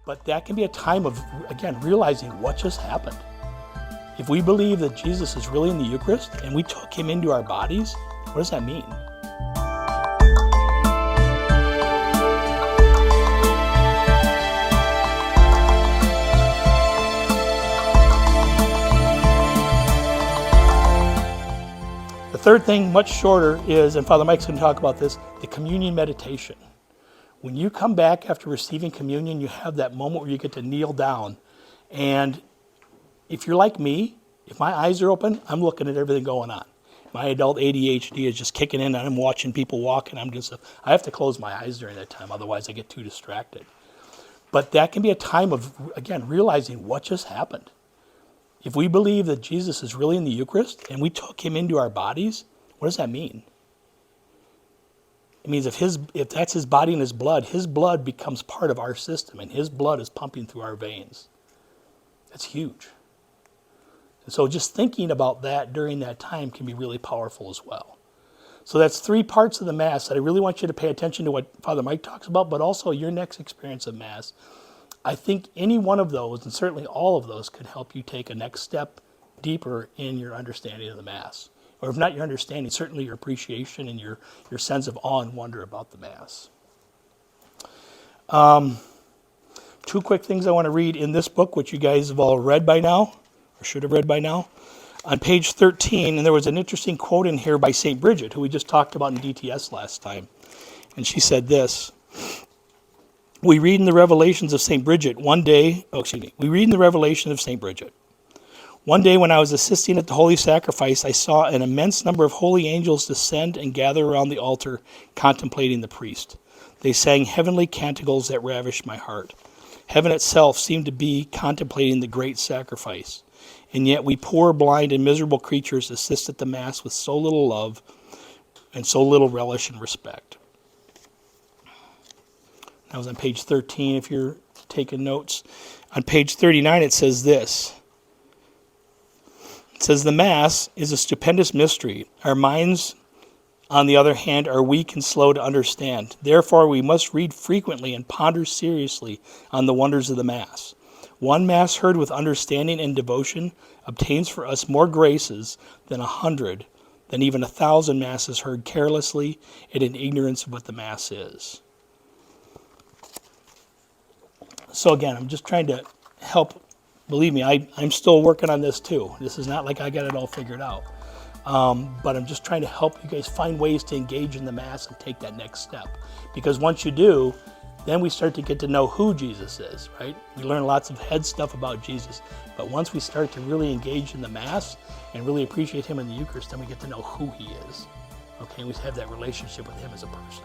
But that can be a time of, again, realizing what just happened. If we believe that Jesus is really in the Eucharist and we took him into our bodies, what does that mean? The third thing, much shorter, is, and Father Mike's going to talk about this, the communion meditation. When you come back after receiving communion, you have that moment where you get to kneel down. And if you're like me, if my eyes are open, I'm looking at everything going on. My adult ADHD is just kicking in, and I'm watching people walk, and I have to close my eyes during that time, otherwise I get too distracted. But that can be a time of, again, realizing what just happened. If we believe that Jesus is really in the Eucharist and we took him into our bodies, what does that mean? It means if that's his body and his blood becomes part of our system, and his blood is pumping through our veins. That's huge. And so just thinking about that during that time can be really powerful as well. So that's 3 parts of the Mass that I really want you to pay attention to what Father Mike talks about, but also your next experience of Mass. I think any one of those, and certainly all of those, could help you take a next step deeper in your understanding of the Mass. Or if not your understanding, certainly your appreciation and your sense of awe and wonder about the Mass. 2 quick things I want to read in this book, which you guys have all read by now, or should have read by now. On page 13, and there was an interesting quote in here by St. Bridget, who we just talked about in DTS last time. And she said this: we read in the Revelations of St. Bridget, we read in the Revelation of St. Bridget. One day when I was assisting at the Holy Sacrifice, I saw an immense number of holy angels descend and gather around the altar, contemplating the priest. They sang heavenly canticles that ravished my heart. Heaven itself seemed to be contemplating the great sacrifice. And yet we poor, blind, and miserable creatures assist at the Mass with so little love and so little relish and respect. That was on page 13 if you're taking notes. On page 39 it says this. It says, the Mass is a stupendous mystery. Our minds, on the other hand, are weak and slow to understand. Therefore, we must read frequently and ponder seriously on the wonders of the Mass. One Mass heard with understanding and devotion obtains for us more graces than 100, than even 1,000 Masses heard carelessly and in ignorance of what the Mass is. So again, I'm just trying to help. Believe me, I'm still working on this too. This is not like I got it all figured out. But I'm just trying to help you guys find ways to engage in the Mass and take that next step. Because once you do, then we start to get to know who Jesus is, right? We learn lots of head stuff about Jesus. But once we start to really engage in the Mass and really appreciate him in the Eucharist, then we get to know who he is. Okay, we have that relationship with him as a person.